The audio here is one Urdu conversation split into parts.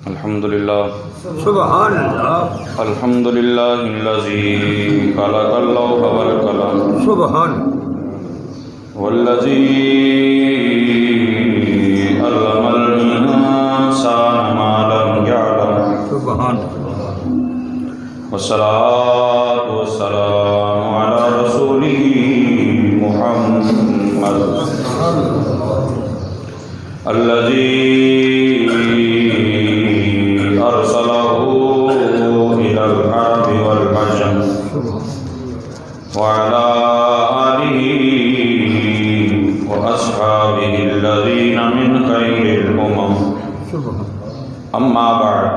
الحمد للہ سبحان اللہ الحمد للہ الذی خلق اللوح والقلم سبحان والذی علم الانسان ما لم يعلم سبحان والصلاة والسلام علی رسولہ محمد الذی أرسله إلى العرب والعجم وعلى آله وأصحابه الذين من خير الأمم أما بعد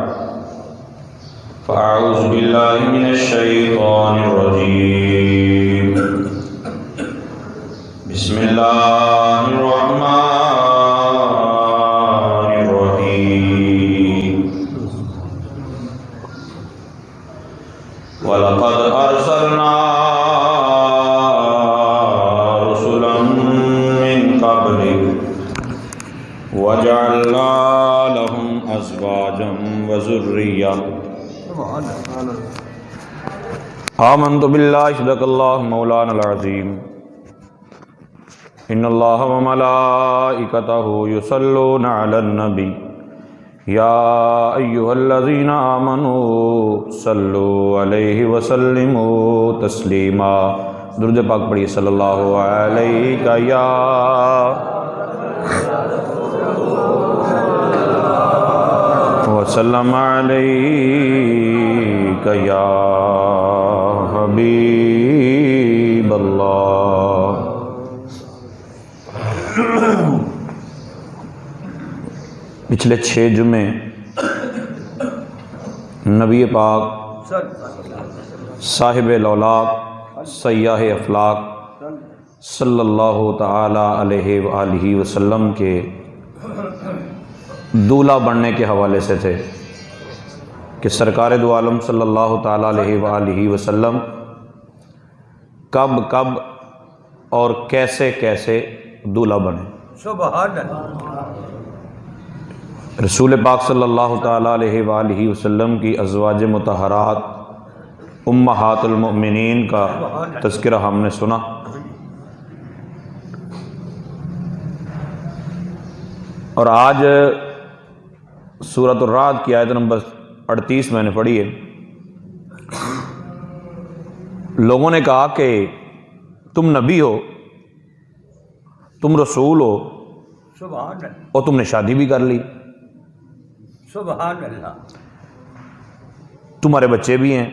فأعوذ بالله من الشيطان الرجيم بسم الله الرحمن وَلَقَدْ أَرْسَلْنَا رُسُلًا مِّن قَبْلِكَ وَجَعَلْنَا لَهُمْ أَزْوَاجًا وَذُرِّيَّةً آمَنْتُ بِاللَّهِ صَدَقَ اللَّهُ مَوْلَانَا الْعَظِيمُ إِنَّ اللَّهَ وَمَلَائِكَتَهُ يُصَلُّونَ عَلَى النَّبِيِّ یا ایہا الذین آمنوا صلوا علیہ وسلموا تسلیما درود پاک پڑھیے صلی اللہ علیہ یا وسلم علیہ یا حبیب اللہ۔ پچھلے 6 جمعے نبی پاک صاحب الاولاق سیاح افلاق صلی اللہ تعالی علیہ وآلہ وسلم کے دولہا بننے کے حوالے سے تھے کہ سرکار دو عالم صلی اللہ تعالی علیہ وآلہ وسلم کب کب اور کیسے کیسے دولہا بنے۔ سبحان اللہ۔ رسول پاک صلی اللہ تعالیٰ علیہ وآلہ وسلم کی ازواج مطہرات امہات المؤمنین کا تذکرہ ہم نے سنا، اور آج سورۃ الرعد کی آیت نمبر 38 میں نے پڑھی ہے۔ لوگوں نے کہا کہ تم نبی ہو، تم رسول ہو، سبحان اللہ، اور تم نے شادی بھی کر لی، سبحان اللہ، تمہارے بچے بھی ہیں،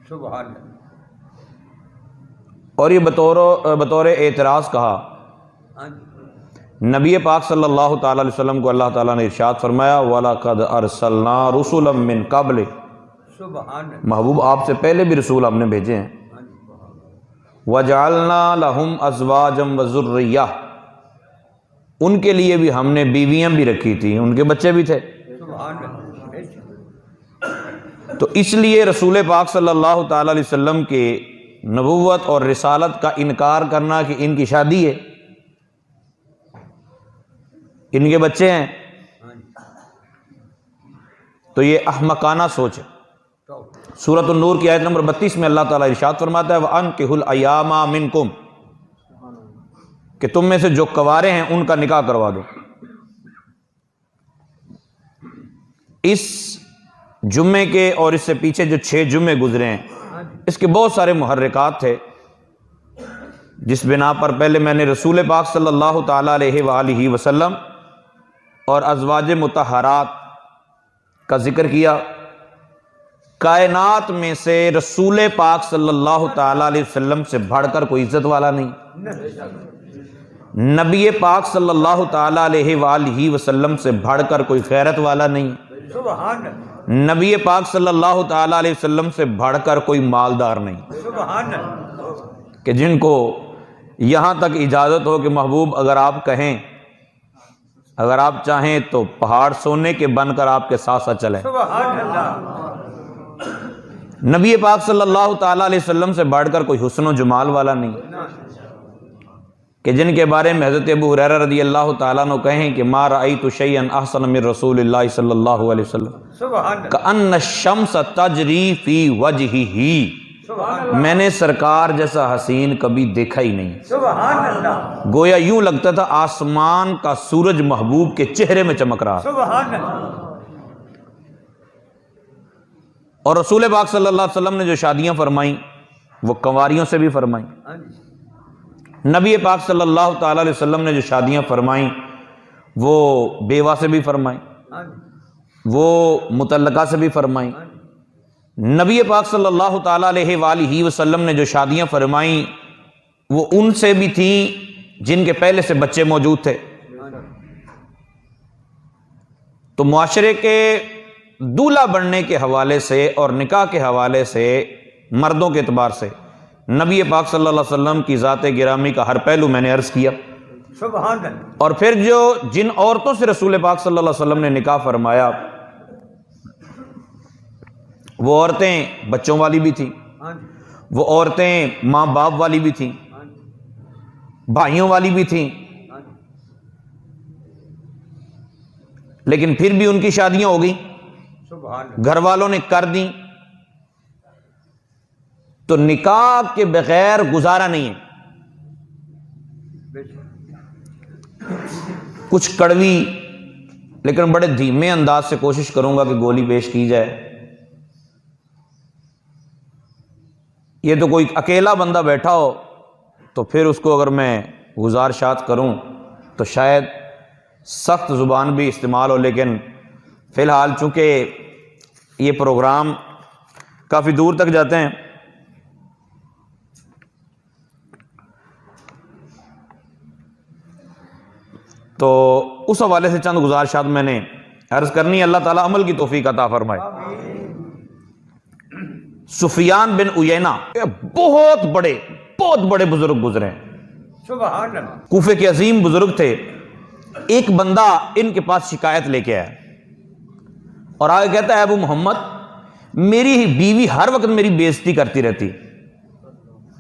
سبحان اللہ، اور یہ بطور اعتراض کہا۔ نبی پاک صلی اللہ تعالیٰ علیہ وسلم کو اللہ تعالیٰ نے ارشاد فرمایا وَلَقَدْ أَرْسَلْنَا رُسُلًا مِّن قَبْلِكَ، سبحان اللہ، محبوب آپ سے پہلے بھی رسول ہم نے بھیجے ہیں۔ وَجَعَلْنَا لَهُمْ أَزْوَاجًا وَذُرِّيَّةً، ان کے لیے بھی ہم نے بیویاں بھی رکھی تھیں، ان کے بچے بھی تھے۔ تو اس لیے رسول پاک صلی اللہ تعالیٰ علیہ وسلم کے نبوت اور رسالت کا انکار کرنا کہ ان کی شادی ہے، ان کے بچے ہیں، تو یہ احمقانہ سوچ ہے۔ سورۃ النور کی آیت نمبر 32 میں اللہ تعالیٰ ارشاد فرماتا ہے وَأَنكِحُوا الْأَيَامَ مِنكُمْ، کہ تم میں سے جو کنوارے ہیں ان کا نکاح کروا دو۔ اس جمعے کے اور اس سے پیچھے جو 6 جمعے گزرے ہیں اس کے بہت سارے محرکات تھے، جس بنا پر پہلے میں نے رسول پاک صلی اللہ تعالیٰ علیہ وآلہ وسلم اور ازواج مطہرات کا ذکر کیا۔ کائنات میں سے رسول پاک صلی اللہ تعالیٰ علیہ وسلم سے بڑھ کر کوئی عزت والا نہیں، نبی پاک صلی اللہ تعالیٰ علیہ وآلہ وسلم سے بڑھ کر کوئی غیرت والا نہیں، سبحان اللہ، نبی پاک صلی اللہ تعالیٰ علیہ وسلم سے بڑھ کر کوئی مالدار نہیں، سبحان اللہ، کہ جن کو یہاں تک اجازت ہو کہ محبوب اگر آپ کہیں، اگر آپ چاہیں تو پہاڑ سونے کے بن کر آپ کے ساتھ ساتھ چلیں۔ سبحان اللہ، نبی پاک صلی اللہ تعالیٰ علیہ وسلم سے بڑھ کر کوئی حسن و جمال والا نہیں، کہ جن کے بارے میں حضرت ابو ہریرہ رضی اللہ تعالیٰ عنہ کہیں کہ ما رأیت شیئا احسن من رسول اللہ صلی اللہ علیہ وسلم سبحان اللہ کأن الشمس تجری فی وجہہ، سبحان اللہ میں نے سرکار جیسا حسین کبھی دیکھا ہی نہیں، سبحان اللہ گویا یوں لگتا تھا آسمان کا سورج محبوب کے چہرے میں چمک رہا۔ سبحان اللہ اور رسول پاک صلی اللہ علیہ وسلم نے جو شادیاں فرمائیں وہ کنواریوں سے بھی فرمائیں، ہاں جی نبی پاک صلی اللہ تعالیٰ علیہ وسلم نے جو شادیاں فرمائیں وہ بیوہ سے بھی فرمائیں، ہاں جی وہ مطلقہ سے بھی فرمائیں۔ ہاں جی نبی پاک صلی اللہ تعالیٰ علیہ وآلہ وسلم نے جو شادیاں فرمائیں وہ ان سے بھی تھیں جن کے پہلے سے بچے موجود تھے۔ ہاں جی تو معاشرے کے دولہا بننے کے حوالے سے اور نکاح کے حوالے سے مردوں کے اعتبار سے نبی پاک صلی اللہ علیہ وسلم کی ذات گرامی کا ہر پہلو میں نے عرض کیا، سبحان اللہ اور پھر جن عورتوں سے رسول پاک صلی اللہ علیہ وسلم نے نکاح فرمایا وہ عورتیں بچوں والی بھی تھیں، ہاں جی وہ عورتیں ماں باپ والی بھی تھیں، ہاں جی بھائیوں والی بھی تھیں، ہاں جی لیکن پھر بھی ان کی شادیاں ہو گئیں، سبحان اللہ گھر والوں نے کر دیں۔ تو نکاح کے بغیر گزارا نہیں ہے۔ بے شک کچھ کڑوی لیکن بڑے دھیمے انداز سے کوشش کروں گا کہ گولی پیش کی جائے۔ یہ تو کوئی اکیلا بندہ بیٹھا ہو تو پھر اس کو اگر میں گزارشات کروں تو شاید سخت زبان بھی استعمال ہو، لیکن فی الحال چونکہ یہ پروگرام کافی دور تک جاتے ہیں تو اس حوالے سے چند گزارشات میں نے عرض کرنی ہے۔ اللہ تعالیٰ عمل کی توفیق عطا فرمائے۔ سفیان بن عیینہ بہت بڑے بزرگ گزرے ہیں، سبحان اللہ کوفے کے عظیم بزرگ تھے۔ ایک بندہ ان کے پاس شکایت لے کے آیا اور آگے کہتا ہے ابو محمد میری بیوی ہر وقت میری بےزتی کرتی رہتی۔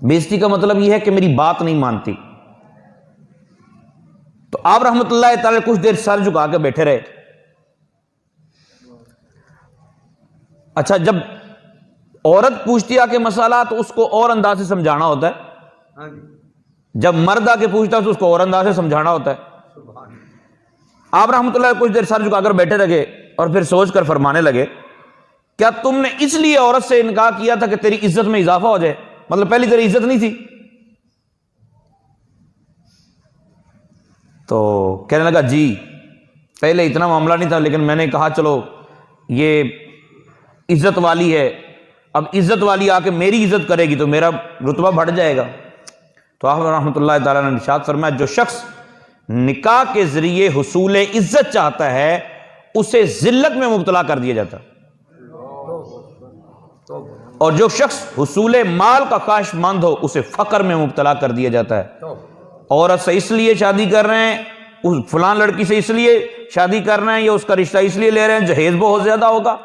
بےزتی کا مطلب یہ ہے کہ میری بات نہیں مانتی۔ تو آپ رحمت اللہ تعالی کچھ دیر سر جھکا کے بیٹھے رہے۔ اچھا جب عورت پوچھتی آ کے مسئلہ تو اس کو اور انداز سے سمجھانا ہوتا ہے، ہاں جی جب مرد آ کے پوچھتا ہے تو اس کو اور انداز سے سمجھانا ہوتا ہے۔ سبحان اللہ آپ رحمت اللہ کچھ دیر سر جھکا کر بیٹھے رہے اور پھر سوچ کر فرمانے لگے کیا تم نے اس لیے عورت سے انکار کیا تھا کہ تیری عزت میں اضافہ ہو جائے؟ مطلب پہلی تیری عزت نہیں تھی؟ تو کہنے لگا جی پہلے اتنا معاملہ نہیں تھا، لیکن میں نے کہا چلو یہ عزت والی ہے، اب عزت والی آ کے میری عزت کرے گی تو میرا رتبہ بڑھ جائے گا۔ تو آپ رحمۃ اللہ تعالیٰ نے ارشاد فرمایا جو شخص نکاح کے ذریعے حصول عزت چاہتا ہے اسے ذلت میں مبتلا کر دیا جاتا ہے، اور جو شخص حصول مال کا خواہش مند ہو اسے فقر میں مبتلا کر دیا جاتا ہے۔ عورت سے اس لیے شادی کر رہے ہیں، اس فلاں لڑکی سے اس لیے شادی کر رہے ہیں یا اس کا رشتہ اس لیے لے رہے ہیں جہیز بہت زیادہ ہوگا،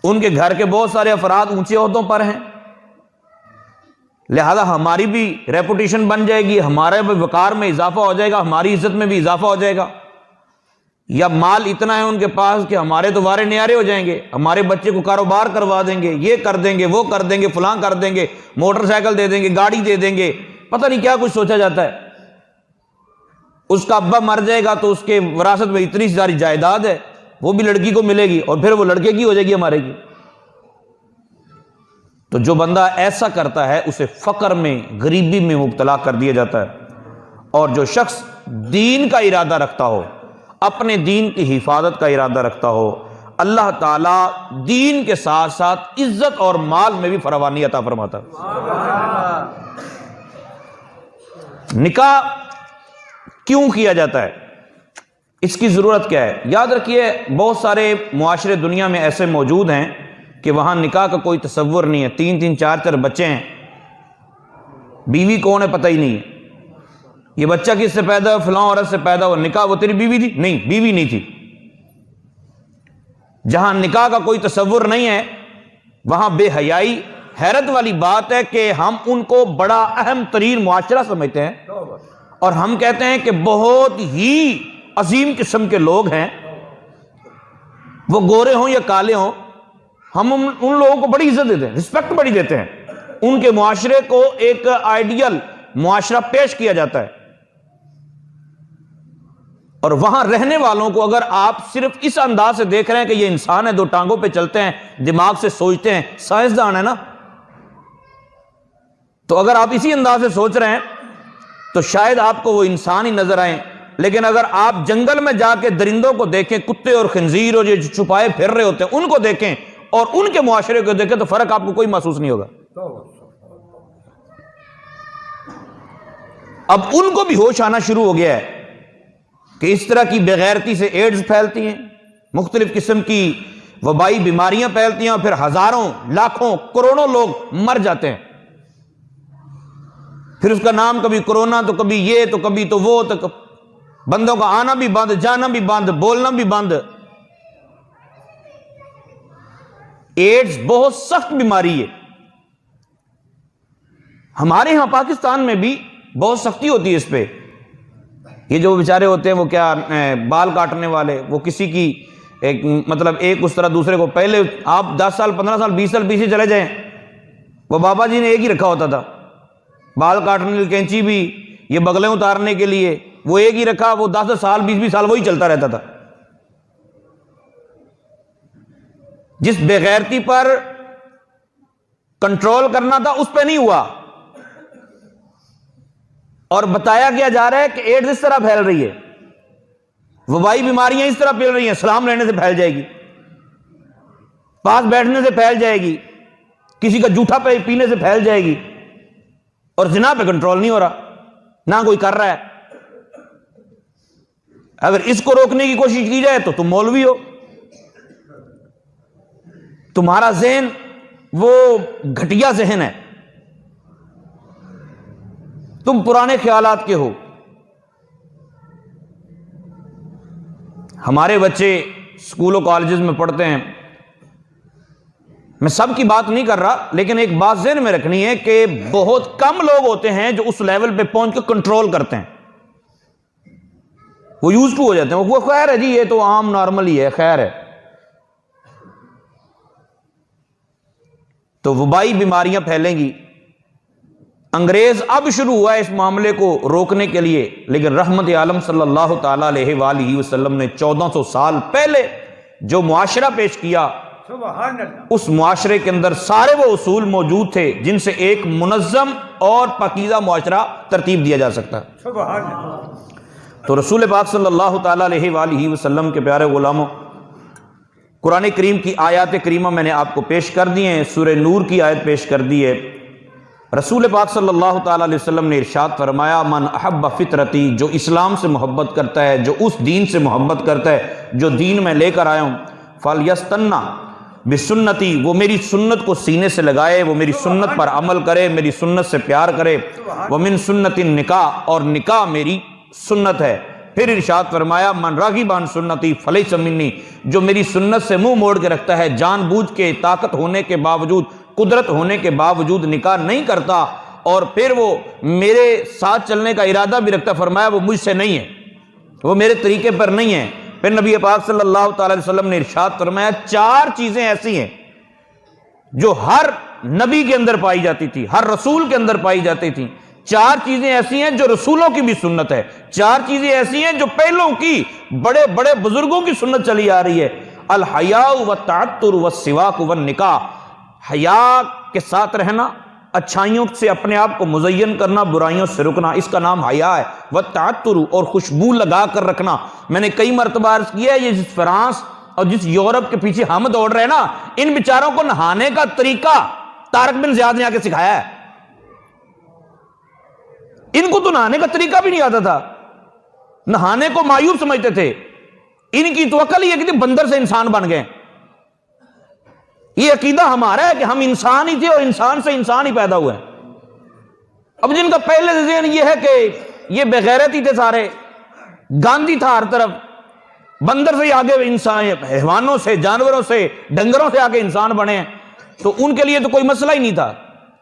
ان کے گھر کے بہت سارے افراد اونچے عہدوں پر ہیں، لہذا ہماری بھی ریپوٹیشن بن جائے گی، ہمارے بھی وقار میں اضافہ ہو جائے گا، ہماری عزت میں بھی اضافہ ہو جائے گا، یا مال اتنا ہے ان کے پاس کہ ہمارے تو وارے نیارے ہو جائیں گے، ہمارے بچے کو کاروبار کروا دیں گے، یہ کر دیں گے، وہ کر دیں گے، فلاں کر دیں گے، موٹر سائیکل دے دیں گے، گاڑی دے دیں گے، پتہ نہیں کیا کچھ سوچا جاتا ہے۔ اس کا ابا مر جائے گا تو اس کے وراثت میں اتنی ساری جائیداد ہے وہ بھی لڑکی کو ملے گی اور پھر وہ لڑکے کی ہو جائے گی ہمارے کی۔ تو جو بندہ ایسا کرتا ہے اسے فقر میں غریبی میں مبتلا کر دیا جاتا ہے، اور جو شخص دین کا ارادہ رکھتا ہو، اپنے دین کی حفاظت کا ارادہ رکھتا ہو، اللہ تعالیٰ دین کے ساتھ ساتھ عزت اور مال میں بھی فراوانی عطا فرماتا ہے۔ نکاح کیوں کیا جاتا ہے؟ اس کی ضرورت کیا ہے؟ یاد رکھیے بہت سارے معاشرے دنیا میں ایسے موجود ہیں کہ وہاں نکاح کا کوئی تصور نہیں ہے، 3 4 بچے ہیں، بیوی کون ہے پتہ ہی نہیں ہے، یہ بچہ کس سے پیدا ہوا؟ فلاں عورت سے پیدا ہوا، نکاح وہ تیری بیوی تھی؟ نہیں، بیوی نہیں تھی۔ جہاں نکاح کا کوئی تصور نہیں ہے وہاں بے حیائی، حیرت والی بات ہے کہ ہم ان کو بڑا اہم ترین معاشرہ سمجھتے ہیں، اور ہم کہتے ہیں کہ بہت ہی عظیم قسم کے لوگ ہیں، وہ گورے ہوں یا کالے ہوں، ہم ان لوگوں کو بڑی عزت دیتے ہیں، رسپیکٹ بڑی دیتے ہیں، ان کے معاشرے کو ایک آئیڈیل معاشرہ پیش کیا جاتا ہے، اور وہاں رہنے والوں کو اگر آپ صرف اس انداز سے دیکھ رہے ہیں کہ یہ انسان ہے، دو ٹانگوں پہ چلتے ہیں، دماغ سے سوچتے ہیں، سائنسدان ہے نا، تو اگر آپ اسی انداز سے سوچ رہے ہیں تو شاید آپ کو وہ انسان ہی نظر آئیں۔ لیکن اگر آپ جنگل میں جا کے درندوں کو دیکھیں، کتے اور خنزیر اور جو چھپائے پھر رہے ہوتے ہیں ان کو دیکھیں اور ان کے معاشرے کو دیکھیں تو فرق آپ کو کوئی محسوس نہیں ہوگا۔ اب ان کو بھی ہوش آنا شروع ہو گیا ہے کہ اس طرح کی بےغیرتی سے ایڈز پھیلتی ہیں، مختلف قسم کی وبائی بیماریاں پھیلتی ہیں، اور پھر ہزاروں لاکھوں کروڑوں لوگ مر جاتے ہیں، پھر اس کا نام کبھی کرونا تو کبھی یہ تو کبھی تو وہ، تو بندوں کا آنا بھی بند، جانا بھی بند، بولنا بھی بند۔ ایڈز بہت سخت بیماری ہے، ہمارے ہاں پاکستان میں بھی بہت سختی ہوتی ہے اس پہ۔ یہ جو بیچارے ہوتے ہیں وہ کیا بال کاٹنے والے، وہ کسی کی مطلب ایک اس طرح دوسرے کو، پہلے آپ 10 سال 15 سال 20 سال پیچھے چلے جائیں، وہ بابا جی نے ایک ہی رکھا ہوتا تھا، بال کاٹنے کی کینچی بھی، یہ بغلیں اتارنے کے لیے وہ ایک ہی رکھا، وہ 10 سال 20 سال وہی چلتا رہتا تھا۔ جس بےغیرتی پر کنٹرول کرنا تھا اس پہ نہیں ہوا، اور بتایا کیا جا رہا ہے کہ ایڈز اس طرح پھیل رہی ہے، وبائی بیماریاں اس طرح پھیل رہی ہیں، سلام لینے سے پھیل جائے گی، پاس بیٹھنے سے پھیل جائے گی، کسی کا جھوٹا پینے سے پھیل جائے گی، اور زنا پہ کنٹرول نہیں ہو رہا، نہ کوئی کر رہا ہے۔ اگر اس کو روکنے کی کوشش کی جائے تو تم مولوی ہو، تمہارا ذہن وہ گھٹیا ذہن ہے، تم پرانے خیالات کے ہو۔ ہمارے بچے اسکول و کالجز میں پڑھتے ہیں، میں سب کی بات نہیں کر رہا، لیکن ایک بات ذہن میں رکھنی ہے کہ بہت کم لوگ ہوتے ہیں جو اس لیول پہ پہنچ کے کنٹرول کرتے ہیں، وہ یوز ٹو ہو جاتے ہیں، وہ خیر ہے جی یہ تو عام نارمل ہی ہے، خیر ہے۔ تو وبائی بیماریاں پھیلیں گی۔ انگریز اب شروع ہوا ہے اس معاملے کو روکنے کے لیے، لیکن رحمت عالم صلی اللہ تعالی علیہ وآلہ وسلم نے 1400 سال پہلے جو معاشرہ پیش کیا، سبحان اللہ، اس معاشرے کے اندر سارے وہ اصول موجود تھے جن سے ایک منظم اور پاکیزہ معاشرہ ترتیب دیا جا سکتا ہے۔ سبحان اللہ۔ تو رسول پاک صلی اللہ تعالی علیہ وآلہ وسلم کے پیارے غلاموں، قرآن کریم کی آیات کریمہ میں نے آپ کو پیش کر دی ہیں، سورہ نور کی آیت پیش کر دی ہے۔ رسول پاک صلی اللہ تعالی علیہ وسلم نے ارشاد فرمایا، من احب فطرتی، جو اسلام سے محبت کرتا ہے، جو اس دین سے محبت کرتا ہے جو دین میں لے کر آیا ہوں، فلیستنی بسنتی، وہ میری سنت کو سینے سے لگائے، وہ میری سنت پر عمل کرے، میری سنت سے پیار کرے، ومن سنت النکاح، اور نکاح میری سنت ہے۔ پھر ارشاد فرمایا، من راغب عن سنتی فلیس منی، جو میری سنت سے منہ موڑ کے رکھتا ہے، جان بوجھ کے طاقت ہونے کے باوجود، قدرت ہونے کے باوجود نکاح نہیں کرتا، اور پھر وہ میرے ساتھ چلنے کا ارادہ بھی رکھتا، فرمایا وہ مجھ سے نہیں ہے، وہ میرے طریقے پر نہیں ہے۔ پھر نبی پاک صلی اللہ تعالی علیہ وسلم نے ارشاد فرمایا، 4 چیزیں ایسی ہیں جو ہر نبی کے اندر پائی جاتی تھی، ہر رسول کے اندر پائی جاتی تھی، 4 چیزیں ایسی ہیں جو رسولوں کی بھی سنت ہے، 4 چیزیں ایسی ہیں جو پہلوں کی بڑے بڑے بزرگوں کی سنت چلی آ رہی ہے۔ الحیاء والتعطر والسواک والنکاح، حیا کے ساتھ رہنا، اچھائیوں سے اپنے آپ کو مزین کرنا، برائیوں سے رکنا، اس کا نام حیا ہے۔ والتعطر، اور خوشبو لگا کر رکھنا۔ میں نے کئی مرتبہ عرض کیا ہے، یہ جس فرانس اور جس یورپ کے پیچھے ہم دوڑ رہے ہیں نا، ان بیچاروں کو نہانے کا طریقہ طارق بن زیاد نے آ کے سکھایا ہے۔ ان کو تو نہانے کا طریقہ بھی نہیں آتا تھا، نہانے کو معیوب سمجھتے تھے، ان کی تو عقل یہ کہ بندر سے انسان بن گئے۔ یہ عقیدہ ہمارا ہے کہ ہم انسان ہی تھے اور انسان سے انسان ہی پیدا ہوئے ہیں۔ اب جن کا پہلے سے ذہن یہ ہے کہ یہ بغیرتی تھے، سارے گاندھی تھا ہر طرف، بندر سے ہی آگے انسان، حیوانوں سے، جانوروں سے، ڈنگروں سے آگے انسان بنے ہیں، تو ان کے لیے تو کوئی مسئلہ ہی نہیں تھا۔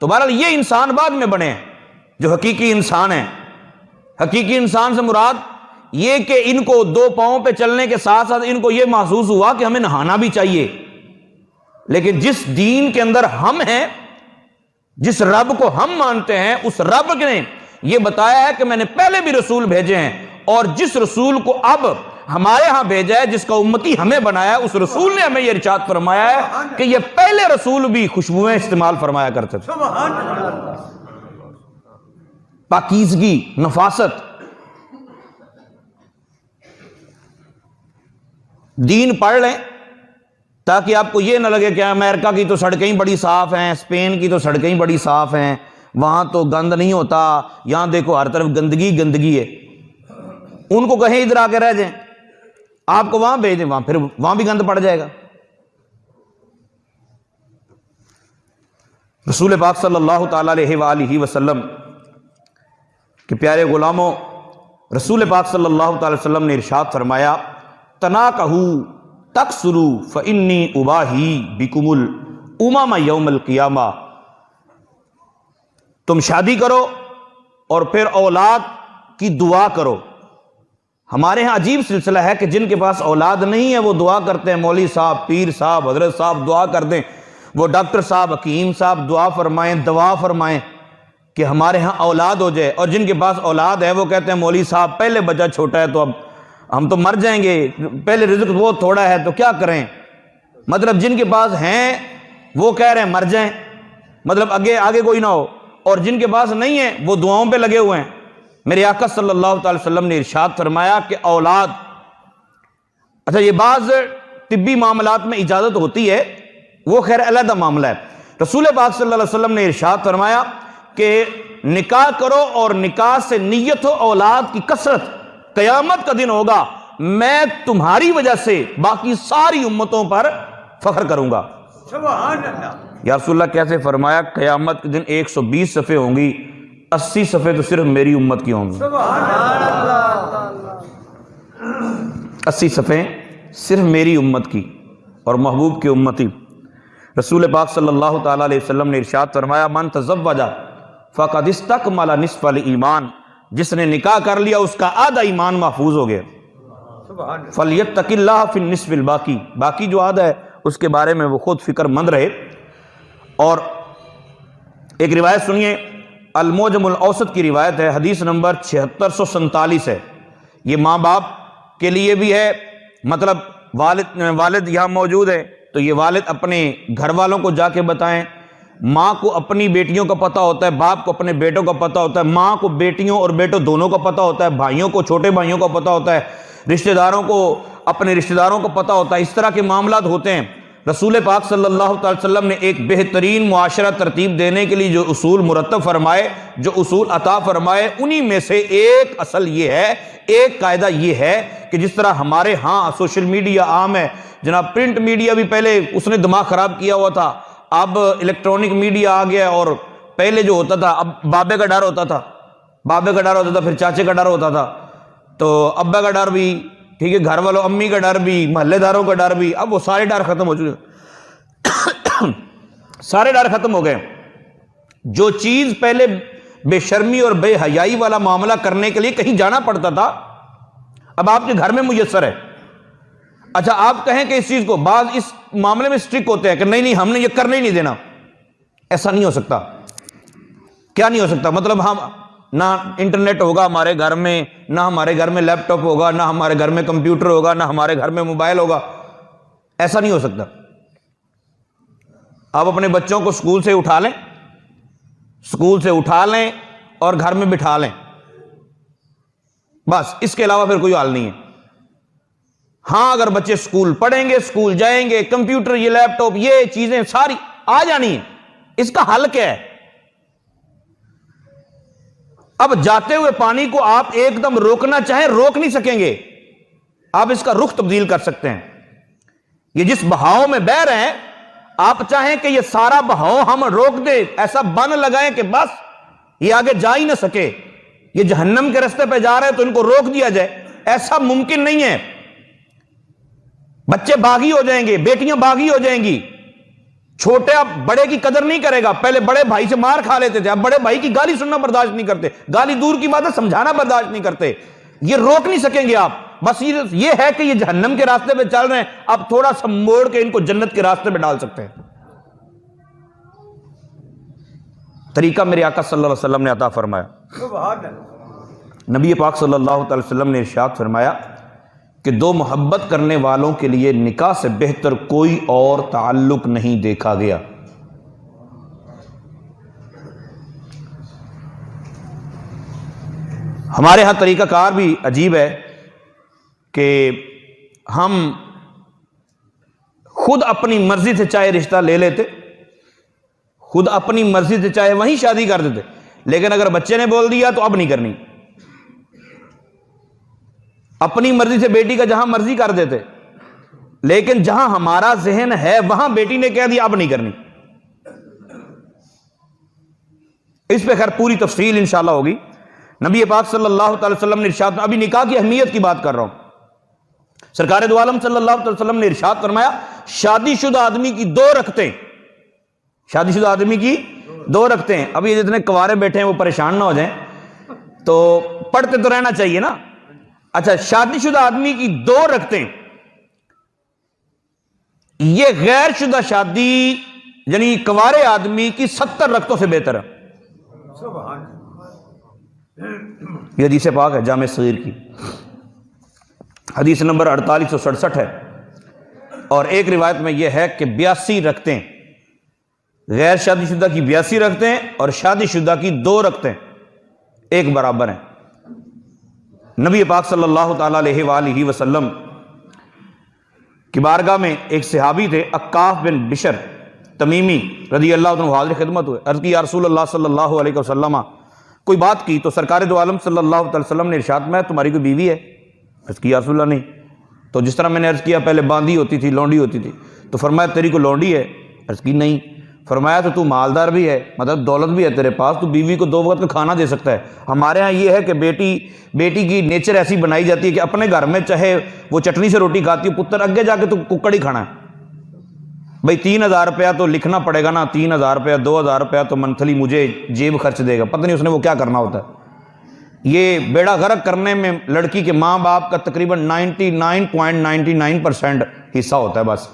تو بہرحال یہ انسان بعد میں بنے ہیں جو حقیقی انسان ہیں۔ حقیقی انسان سے مراد یہ کہ ان کو دو پاؤں پہ چلنے کے ساتھ ساتھ ان کو یہ محسوس ہوا کہ ہمیں نہانا بھی چاہیے، لیکن جس دین کے اندر ہم ہیں، جس رب کو ہم مانتے ہیں، اس رب نے یہ بتایا ہے کہ میں نے پہلے بھی رسول بھیجے ہیں، اور جس رسول کو اب ہمارے ہاں بھیجا ہے، جس کا امتی ہمیں بنایا ہے، اس رسول نے ہمیں یہ ارشاد فرمایا ہے کہ یہ پہلے رسول بھی خوشبوئیں استعمال فرمایا کرتے تھے۔ سبحان اللہ۔ پاکیزگی، نفاست۔ دین پڑھ لیں تاکہ آپ کو یہ نہ لگے کہ امریکہ کی تو سڑکیں بڑی صاف ہیں، اسپین کی تو سڑکیں بڑی صاف ہیں، وہاں تو گند نہیں ہوتا، یہاں دیکھو ہر طرف گندگی گندگی ہے۔ ان کو کہیں ادھر آ کے رہ جائیں، آپ کو وہاں بھیج دیں، پھر وہاں بھی گند پڑ جائے گا۔ رسول پاک صلی اللہ تعالی علیہ وآلہ وسلم کہ پیارے غلاموں، رسول پاک صلی اللہ تعالی وسلم نے ارشاد فرمایا، تناکہو تکسرو فانی اباہی بکم الامم یوم القیامہ، تم شادی کرو اور پھر اولاد کی دعا کرو۔ ہمارے ہاں عجیب سلسلہ ہے کہ جن کے پاس اولاد نہیں ہے وہ دعا کرتے ہیں، مولوی صاحب، پیر صاحب، حضرت صاحب دعا کر دیں، وہ ڈاکٹر صاحب، حکیم صاحب دعا فرمائیں، دعا فرمائیں کہ ہمارے ہاں اولاد ہو جائے۔ اور جن کے پاس اولاد ہے وہ کہتے ہیں مولوی صاحب پہلے بچہ چھوٹا ہے تو اب ہم تو مر جائیں گے، پہلے رزق بہت تھوڑا ہے تو کیا کریں۔ مطلب جن کے پاس ہیں وہ کہہ رہے ہیں مر جائیں، مطلب آگے کوئی نہ ہو، اور جن کے پاس نہیں ہے وہ دعاؤں پہ لگے ہوئے ہیں۔ میرے آقا صلی اللہ تعالی وسلم نے ارشاد فرمایا کہ اولاد، اچھا یہ بعض طبی معاملات میں اجازت ہوتی ہے، وہ خیر علیحدہ معاملہ ہے۔ رسول پاک صلی اللہ علیہ وسلم نے ارشاد فرمایا کہ نکاح کرو اور نکاح سے نیت ہو اولاد کی کثرت، قیامت کا دن ہوگا میں تمہاری وجہ سے باقی ساری امتوں پر فخر کروں گا۔ سبحان اللہ۔ یا رسول اللہ کیسے؟ فرمایا قیامت کے دن 120 صفحے ہوں گی، 80 صفحے تو صرف میری امت کی ہوں گی۔ سبحان اللہ۔ 80 صفحے صرف میری امت کی اور محبوب کی امتی۔ رسول پاک صلی اللہ تعالیٰ علیہ وسلم نے ارشاد فرمایا، من تزوج فقد استکمل نصف الایمان، جس نے نکاح کر لیا اس کا آدھا ایمان محفوظ ہو گیا۔ سبحان اللہ۔ فلیتق اللہ فی النصف الباقی، باقی جو آدھا ہے اس کے بارے میں وہ خود فکر مند رہے۔ اور ایک روایت سنیے، المعجم الاوسط کی روایت ہے، حدیث نمبر 7647 ہے۔ یہ ماں باپ کے لیے بھی ہے، مطلب والد یہاں موجود ہے تو یہ والد اپنے گھر والوں کو جا کے بتائیں۔ ماں کو اپنی بیٹیوں کا پتہ ہوتا ہے، باپ کو اپنے بیٹوں کا پتہ ہوتا ہے، ماں کو بیٹیوں اور بیٹوں دونوں کا پتہ ہوتا ہے، بھائیوں کو، چھوٹے بھائیوں کا پتہ ہوتا ہے، رشتہ داروں کو اپنے رشتہ داروں کو پتہ ہوتا ہے۔ اس طرح کے معاملات ہوتے ہیں۔ رسول پاک صلی اللہ تعالی وسلم نے ایک بہترین معاشرہ ترتیب دینے کے لیے جو اصول مرتب فرمائے، جو اصول عطا فرمائے، انہی میں سے ایک اصل یہ ہے، ایک قاعدہ یہ ہے کہ جس طرح ہمارے ہاں سوشل میڈیا عام ہے، جناب پرنٹ میڈیا بھی پہلے اس نے دماغ خراب کیا ہوا تھا، اب الیکٹرانک میڈیا آ گیا، اور پہلے جو ہوتا تھا اب بابے کا ڈر ہوتا تھا، پھر چاچے کا ڈر ہوتا تھا، تو ابا کا ڈر بھی، ٹھیک ہے، گھر والوں امی کا ڈر بھی، محلے داروں کا ڈر بھی، اب وہ سارے ڈر ختم ہو چکے، سارے ڈر ختم ہو گئے۔ جو چیز پہلے بے شرمی اور بے حیائی والا معاملہ کرنے کے لیے کہیں جانا پڑتا تھا، اب آپ کے گھر میں میسر ہے۔ اچھا آپ کہیں کہ اس چیز کو، بعض اس معاملے میں سٹرک ہوتے ہیں کہ نہیں ہم نے یہ کرنے ہی نہیں دینا، ایسا نہیں ہو سکتا۔ کیا نہیں ہو سکتا؟ مطلب ہم نہ انٹرنیٹ ہوگا ہمارے گھر میں، نہ ہمارے گھر میں لیپ ٹاپ ہوگا، نہ ہمارے گھر میں کمپیوٹر ہوگا، نہ ہمارے گھر میں موبائل ہوگا، ایسا نہیں ہو سکتا۔ آپ اپنے بچوں کو اسکول سے اٹھا لیں اور گھر میں بٹھا لیں، بس اس کے علاوہ پھر کوئی حل نہیں ہے۔ ہاں اگر بچے اسکول پڑھیں گے، اسکول جائیں گے، کمپیوٹر، یہ لیپ ٹاپ، یہ چیزیں ساری آ جانی ہیں، اس کا حل کیا ہے؟ اب جاتے ہوئے پانی کو آپ ایک دم روکنا چاہیں روک نہیں سکیں گے، آپ اس کا رخ تبدیل کر سکتے ہیں۔ یہ جس بہاؤ میں بہ رہے ہیں، آپ چاہیں کہ یہ سارا بہاؤ ہم روک دیں، ایسا بن لگائیں کہ بس یہ آگے جا ہی نہ سکے، یہ جہنم کے راستے پہ جا رہے ہیں تو ان کو روک دیا جائے، ایسا ممکن نہیں ہے۔ بچے باغی ہو جائیں گے، بیٹیاں باغی ہو جائیں گی، چھوٹا بڑے کی قدر نہیں کرے گا. پہلے بڑے بھائی سے مار کھا لیتے تھے, اب بڑے بھائی کی گالی سننا برداشت نہیں کرتے. گالی دور کی بات ہے, سمجھانا برداشت نہیں کرتے. یہ روک نہیں سکیں گے آپ. بس یہ ہے کہ یہ جہنم کے راستے پہ چل رہے ہیں, اب تھوڑا سا موڑ کے ان کو جنت کے راستے پہ ڈال سکتے ہیں. طریقہ میرے آقا صلی اللہ علیہ وسلم نے عطا فرمایا. سبحان اللہ. نبی پاک صلی اللہ علیہ وسلم نے ارشاد فرمایا کہ دو محبت کرنے والوں کے لیے نکاح سے بہتر کوئی اور تعلق نہیں دیکھا گیا. ہمارے ہاں طریقہ کار بھی عجیب ہے کہ ہم خود اپنی مرضی سے چاہے رشتہ لے لیتے, خود اپنی مرضی سے چاہے وہیں شادی کر دیتے, لیکن اگر بچے نے بول دیا تو اب نہیں کرنی. اپنی مرضی سے بیٹی کا جہاں مرضی کر دیتے, لیکن جہاں ہمارا ذہن ہے وہاں بیٹی نے کہہ دیا اب نہیں کرنی. اس پہ خیر پوری تفصیل انشاءاللہ ہوگی. نبی پاک صلی اللہ تعالی وسلم نے ارشاد, ابھی نکاح کی اہمیت کی بات کر رہا ہوں. سرکار دو عالم صلی اللہ علیہ وسلم نے ارشاد فرمایا شادی شدہ آدمی کی 2 رکعتیں, شادی شدہ آدمی کی 2 رکعتیں. ابھی جتنے کوارے بیٹھے ہیں وہ پریشان نہ ہو جائیں, تو پڑھتے تو رہنا چاہیے نا. اچھا, شادی شدہ آدمی کی 2 رکعتیں, یہ غیر شدہ شادی یعنی کوارے آدمی کی 70 رکعتوں سے بہتر ہے. سبحان اللہ. یہ حدیث پاک ہے جامع صغیر کی, حدیث نمبر 4867 ہے. اور ایک روایت میں یہ ہے کہ 82 رکعتیں, غیر شادی شدہ کی 82 رکعتیں اور شادی شدہ کی 2 رکعتیں ایک برابر ہیں. نبی پاک صلی اللہ تعالیٰ علیہ وآلہ وسلم کی بارگاہ میں ایک صحابی تھے, عکاف بن بشر تمیمی رضی اللہ عنہ حاضر خدمت ہوئے. عرض کی یا رسول اللہ صلی اللہ علیہ وسلم, کوئی بات کی تو سرکار دو عالم صلی اللہ علیہ وسلم نے ارشاد میں تمہاری کوئی بیوی ہے؟ عرض کی یا رسول اللہ نہیں. تو جس طرح میں نے عرض کیا پہلے باندھی ہوتی تھی, لونڈی ہوتی تھی, تو فرمایا تیری کوئی لونڈی ہے؟ عرض کی نہیں. فرمایا تو مالدار بھی ہے, مطلب دولت بھی ہے تیرے پاس, تو بیوی کو 2 وقت کا کھانا دے سکتا ہے. ہمارے ہاں یہ ہے کہ بیٹی کی نیچر ایسی بنائی جاتی ہے کہ اپنے گھر میں چاہے وہ چٹنی سے روٹی کھاتی ہو, پتر اگے جا کے تو ککڑ ہی کھانا ہے. بھائی 3000 روپیہ تو لکھنا پڑے گا نا, 3000 روپیہ 2000 روپیہ تو منتھلی مجھے جیب خرچ دے گا, پتہ نہیں اس نے وہ کیا کرنا ہوتا ہے. یہ بیڑا غرق کرنے میں لڑکی کے ماں باپ کا تقریباً 99.99% حصہ ہوتا ہے بس.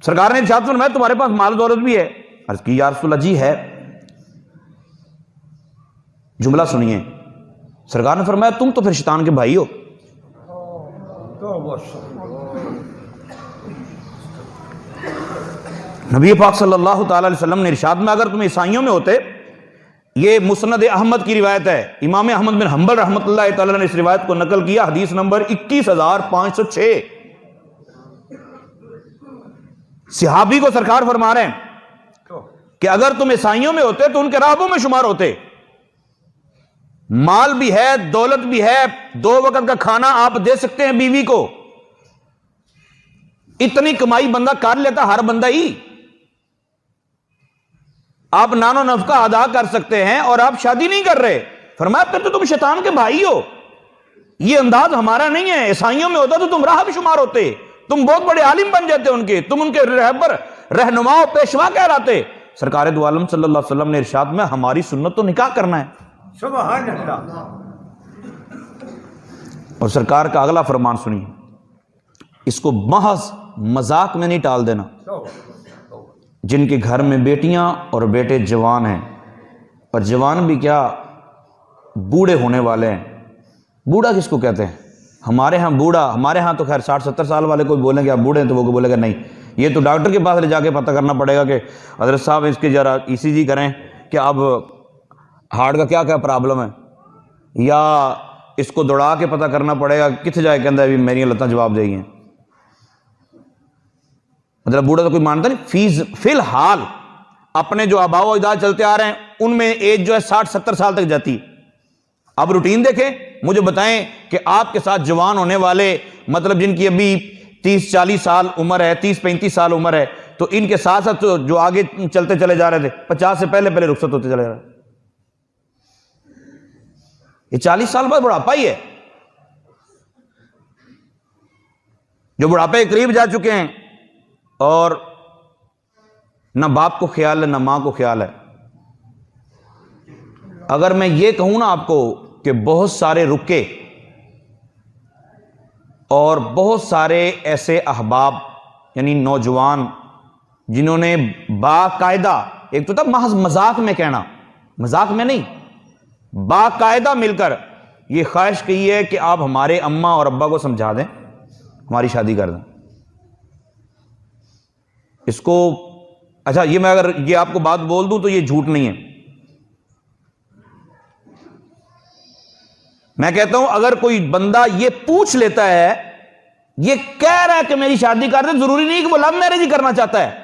سرکار نے ارشاد فرمایا تمہارے پاس مال دولت بھی ہے؟ عرض کی یا رسول اللہ جی ہے. جملہ سنیے, سرکار نے فرمایا تم تو پھر شیطان کے بھائی ہو. نبی پاک صلی اللہ تعالی علیہ وسلم نے ارشاد میں اگر تم عیسائیوں میں ہوتے, یہ مسند احمد کی روایت ہے, امام احمد بن حنبل رحمۃ اللہ تعالی نے اس روایت کو نقل کیا, حدیث نمبر 21506. صحابی کو سرکار فرما رہے ہیں کہ اگر تم عیسائیوں میں ہوتے تو ان کے راہبوں میں شمار ہوتے. مال بھی ہے, دولت بھی ہے, 2 وقت کا کھانا آپ دے سکتے ہیں بیوی کو. اتنی کمائی بندہ کر لیتا, ہر بندہ ہی. آپ نان و نفقہ ادا کر سکتے ہیں اور آپ شادی نہیں کر رہے. فرمایا پھر تو تم شیطان کے بھائی ہو. یہ انداز ہمارا نہیں ہے. عیسائیوں میں ہوتا تو تم راہب شمار ہوتے, تم بہت بڑے عالم بن جاتے ان کے, تم ان کے رہبر, رہنما و پیشوا کہلاتے. سرکار دو عالم صلی اللہ علیہ وسلم نے ارشاد میں ہماری سنت تو نکاح کرنا ہے. سبحان اللہ. اور سرکار کا اگلا فرمان سنیے, اس کو محض مذاق میں نہیں ٹال دینا. جن کے گھر میں بیٹیاں اور بیٹے جوان ہیں, اور جوان بھی کیا بوڑھے ہونے والے ہیں. بوڑھا کس کو کہتے ہیں؟ ہمارے ہاں بوڑھا, ہمارے ہاں تو خیر 60-70 سال والے کوئی بولیں گے آپ بوڑھے ہیں تو وہ کو بولے گا نہیں, یہ تو ڈاکٹر کے پاس لے جا کے پتہ کرنا پڑے گا کہ حضرت صاحب اس کے ذرا ECG کریں کہ اب ہارٹ کا کیا کیا پرابلم ہے, یا اس کو دوڑا کے پتہ کرنا پڑے گا کتنے جائے کہ اندر ابھی میری لتاں جواب دے گی ہیں. مطلب بوڑھا تو کوئی مانتا نہیں. فی الحال اپنے جو آباء و اجداد چلتے آ رہے ہیں ان میں ایج جو ہے 60-70 سال تک جاتی. اب روٹین دیکھیں, مجھے بتائیں کہ آپ کے ساتھ جوان ہونے والے, مطلب جن کی ابھی 30-40 سال عمر ہے, 30-35 سال عمر ہے, تو ان کے ساتھ ساتھ جو آگے چلتے چلے جا رہے تھے 50 سے پہلے رخصت ہوتے چلے جا رہے. یہ 40 سال بعد بڑھاپا ہی ہے. جو بڑھاپے کے قریب جا چکے ہیں اور نہ باپ کو خیال ہے نہ ماں کو خیال ہے. اگر میں یہ کہوں نا آپ کو کہ بہت سارے رکے اور بہت سارے ایسے احباب یعنی نوجوان جنہوں نے باقاعدہ، ایک تو تھا محض مذاق میں کہنا، مذاق میں نہیں، باقاعدہ مل کر یہ خواہش کی ہے کہ آپ ہمارے اماں اور ابا کو سمجھا دیں، ہماری شادی کر دیں. اس کو اچھا یہ میں اگر یہ آپ کو بات بول دوں تو یہ جھوٹ نہیں ہے. میں کہتا ہوں اگر کوئی بندہ یہ پوچھ لیتا ہے، یہ کہہ رہا ہے کہ میری شادی کر دیں، ضروری نہیں کہ وہ لو میرج ہی کرنا چاہتا ہے.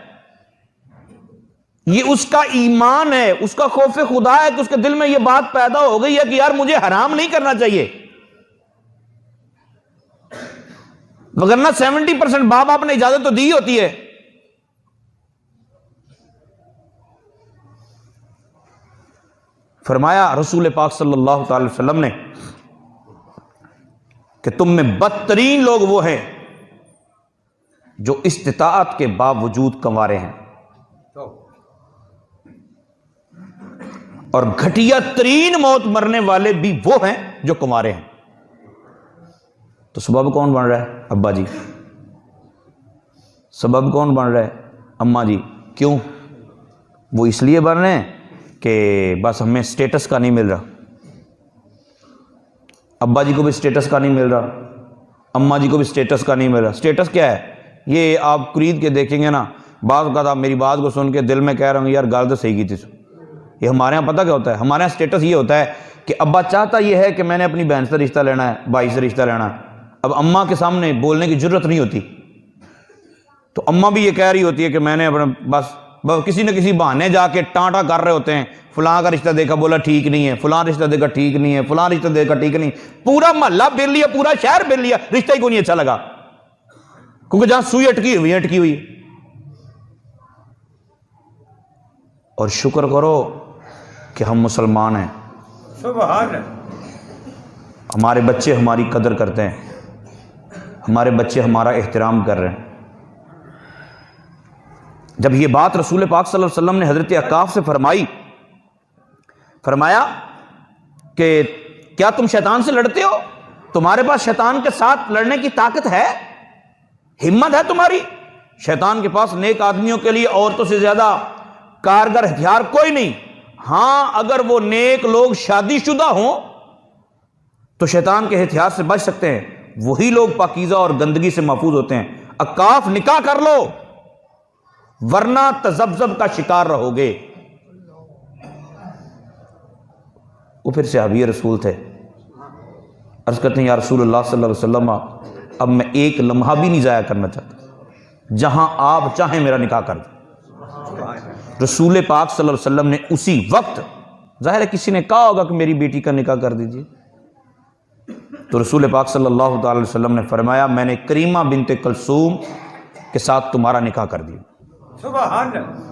یہ اس کا ایمان ہے، اس کا خوف خدا ہے کہ اس کے دل میں یہ بات پیدا ہو گئی ہے کہ یار مجھے حرام نہیں کرنا چاہیے. وگرنہ 70% باپ آپ نے اجازت تو دی ہوتی ہے. فرمایا رسول پاک صلی اللہ تعالی وسلم نے کہ تم میں بدترین لوگ وہ ہیں جو استطاعت کے باوجود کنوارے ہیں، اور گھٹیا ترین موت مرنے والے بھی وہ ہیں جو کنوارے ہیں. تو سبب کون بن رہا ہے؟ ابا جی. سبب کون بن رہا ہے؟ اماں جی. کیوں؟ وہ اس لیے بن رہے ہیں کہ بس ہمیں سٹیٹس کا نہیں مل رہا. ابا جی کو بھی سٹیٹس کا نہیں مل رہا، اماں جی کو بھی سٹیٹس کا نہیں مل رہا. سٹیٹس کیا ہے؟ یہ آپ خرید کے دیکھیں گے نا، بعض اوقات آپ میری بات کو سن کے دل میں کہہ رہا ہوں یار گل تو صحیح کی تھی. یہ ہمارے ہاں پتہ کیا ہوتا ہے؟ ہمارے ہاں سٹیٹس یہ ہوتا ہے کہ ابا چاہتا یہ ہے کہ میں نے اپنی بہن سے رشتہ لینا ہے، بھائی سے رشتہ لینا ہے. اب اماں کے سامنے بولنے کی جرت نہیں ہوتی، تو اماں بھی یہ کہہ رہی ہوتی ہے کہ میں نے اپنا بس کسی نہ کسی بہانے جا کے ٹانٹا کر رہے ہوتے ہیں. فلاں کا رشتہ دیکھا، بولا ٹھیک نہیں ہے، فلاں رشتہ دیکھا ٹھیک نہیں ہے، فلاں رشتہ دیکھا ٹھیک نہیں. پورا محلہ پھر لیا، پورا شہر پھر لیا، رشتہ ہی کو نہیں اچھا لگا، کیونکہ جہاں سوئی اٹکی ہوئی ہے اٹکی ہوئی. اور شکر کرو کہ ہم مسلمان ہیں، سبحان اللہ. ہمارے بچے ہماری قدر کرتے ہیں، ہمارے بچے ہمارا احترام کر رہے ہیں. جب یہ بات رسول پاک صلی اللہ علیہ وسلم نے حضرت عکاف سے فرمایا کہ کیا تم شیطان سے لڑتے ہو؟ تمہارے پاس شیطان کے ساتھ لڑنے کی طاقت ہے، ہمت ہے تمہاری؟ شیطان کے پاس نیک آدمیوں کے لیے عورتوں سے زیادہ کارگر ہتھیار کوئی نہیں. ہاں اگر وہ نیک لوگ شادی شدہ ہوں تو شیطان کے ہتھیار سے بچ سکتے ہیں، وہی لوگ پاکیزہ اور گندگی سے محفوظ ہوتے ہیں. عکاف نکاح کر لو ورنہ تذبذب کا شکار رہو گے. وہ پھر صحابی رسول تھے، عرض کرتے ہیں یا رسول اللہ صلی اللہ علیہ وسلم اب میں ایک لمحہ بھی نہیں ضائع کرنا چاہتا، جہاں آپ چاہیں میرا نکاح کر دیں. رسول پاک صلی اللہ علیہ وسلم نے اسی وقت، ظاہر ہے کسی نے کہا ہوگا کہ میری بیٹی کا نکاح کر دیجیے، تو رسول پاک صلی اللہ تعالی وسلم نے فرمایا میں نے کریمہ بنت کلثوم کے ساتھ تمہارا نکاح کر دیا. سبحان اللہ.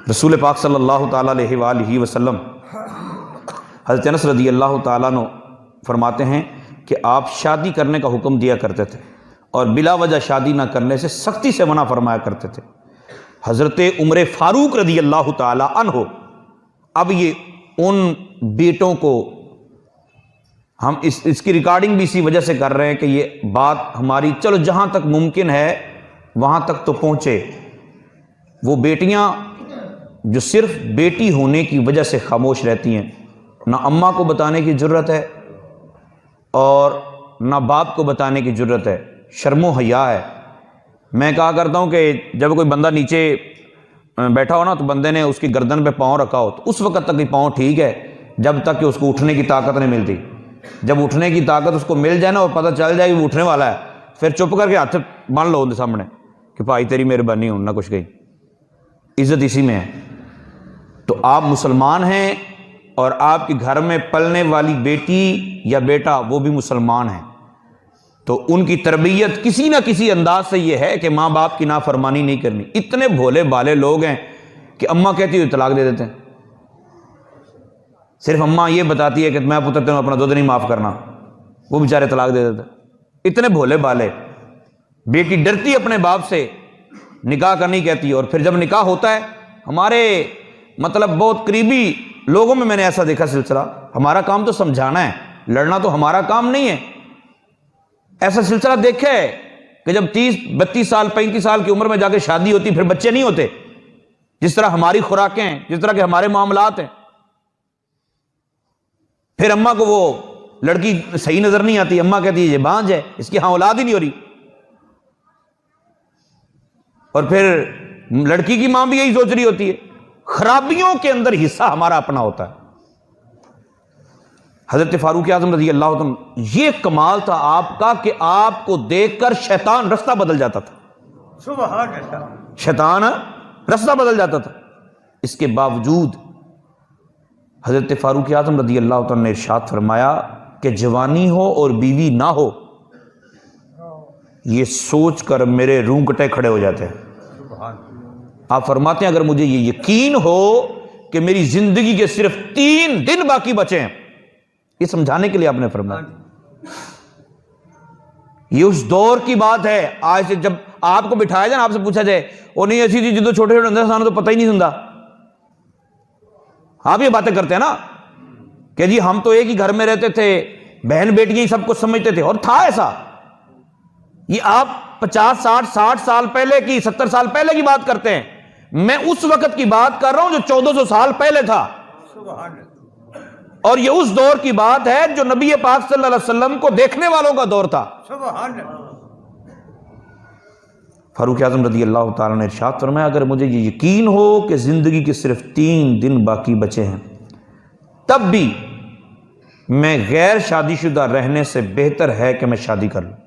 رسول پاک صلی اللہ تعالی علیہ وآلہ وسلم حضرت انس رضی اللہ تعالیٰ عنہ فرماتے ہیں کہ آپ شادی کرنے کا حکم دیا کرتے تھے اور بلا وجہ شادی نہ کرنے سے سختی سے منع فرمایا کرتے تھے. حضرت عمر فاروق رضی اللہ تعالیٰ عنہ، اب یہ ان بیٹوں کو ہم اس کی ریکارڈنگ بھی اسی وجہ سے کر رہے ہیں کہ یہ بات ہماری چلو جہاں تک ممکن ہے وہاں تک تو پہنچے. وہ بیٹیاں جو صرف بیٹی ہونے کی وجہ سے خاموش رہتی ہیں، نہ اماں کو بتانے کی جرت ہے اور نہ باپ کو بتانے کی جرت ہے، شرم و حیا ہے. میں کہا کرتا ہوں کہ جب کوئی بندہ نیچے بیٹھا ہو نا تو بندے نے اس کی گردن پہ پاؤں رکھا ہو تو اس وقت تک ہی پاؤں ٹھیک ہے جب تک کہ اس کو اٹھنے کی طاقت نہیں ملتی. جب اٹھنے کی طاقت اس کو مل جائے نا اور پتہ چل جائے کہ وہ اٹھنے والا ہے، پھر چپ کر کے ہاتھ بن لو ان کے سامنے کہ بھائی تیری مہربانی ہوں نہ کچھ گئی. عزت اسی میں ہے. تو آپ مسلمان ہیں اور آپ کے گھر میں پلنے والی بیٹی یا بیٹا وہ بھی مسلمان ہیں، تو ان کی تربیت کسی نہ کسی انداز سے یہ ہے کہ ماں باپ کی نافرمانی نہیں کرنی. اتنے بھولے بالے لوگ ہیں کہ اماں کہتی ہوئی طلاق دے دیتے ہیں، صرف اماں یہ بتاتی ہے کہ میں پتر تمہیں اپنا دودھ نہیں معاف کرنا، وہ بیچارے طلاق دے دیتے ہیں. اتنے بھولے بالے. بیٹی ڈرتی اپنے باپ سے, نکاح کا نہیں کہتی, اور پھر جب نکاح ہوتا ہے, ہمارے مطلب بہت قریبی لوگوں میں نے ایسا دیکھا سلسلہ, ہمارا کام تو سمجھانا ہے, لڑنا تو ہمارا کام نہیں ہے. ایسا سلسلہ دیکھا ہے کہ جب 30-32 سال 35 سال کی عمر میں جا کے شادی ہوتی, پھر بچے نہیں ہوتے, جس طرح ہماری خوراکیں ہیں, جس طرح کے ہمارے معاملات ہیں. پھر اماں کو وہ لڑکی صحیح نظر نہیں آتی, اماں کہتی ہے یہ بانجھ ہے, اس کی ہاں اولاد ہی نہیں ہو رہی. اور پھر لڑکی کی ماں بھی یہی سوچ رہی ہوتی ہے. خرابیوں کے اندر حصہ ہمارا اپنا ہوتا ہے. حضرت فاروق اعظم رضی اللہ عنہ, یہ کمال تھا آپ کا کہ آپ کو دیکھ کر شیطان رستہ بدل جاتا تھا. سبحان اللہ. شیطان رستہ بدل جاتا تھا. اس کے باوجود حضرت فاروق اعظم رضی اللہ عنہ نے ارشاد فرمایا کہ جوانی ہو اور بیوی نہ ہو, یہ سوچ کر میرے رونگٹے کھڑے ہو جاتے ہیں. سبحان. آپ فرماتے ہیں اگر مجھے یہ یقین ہو کہ میری زندگی کے صرف 3 دن باقی بچے ہیں, یہ سمجھانے کے لیے آپ نے فرمایا. یہ اس دور کی بات ہے. آج سے جب آپ کو بٹھایا جائے, آپ سے پوچھا جائے, وہ نہیں ایسی تھی جدو چھوٹے چھوٹے اندر تو پتہ ہی نہیں سنتا. آپ یہ باتیں کرتے ہیں نا کہ جی ہم تو ایک ہی گھر میں رہتے تھے, بہن بیٹیاں ہی سب کچھ سمجھتے تھے, اور تھا ایسا. یہ آپ 50-60 سال پہلے کی, 70 سال پہلے کی بات کرتے ہیں. میں اس وقت کی بات کر رہا ہوں جو 1400 سال پہلے تھا. سبحان. اور یہ اس دور کی بات ہے جو نبی پاک صلی اللہ علیہ وسلم کو دیکھنے والوں کا دور تھا. سبحان. فاروق اعظم رضی اللہ تعالیٰ نے ارشاد فرمایا اگر مجھے یہ یقین ہو کہ زندگی کے صرف 3 دن باقی بچے ہیں, تب بھی میں غیر شادی شدہ رہنے سے بہتر ہے کہ میں شادی کر لوں.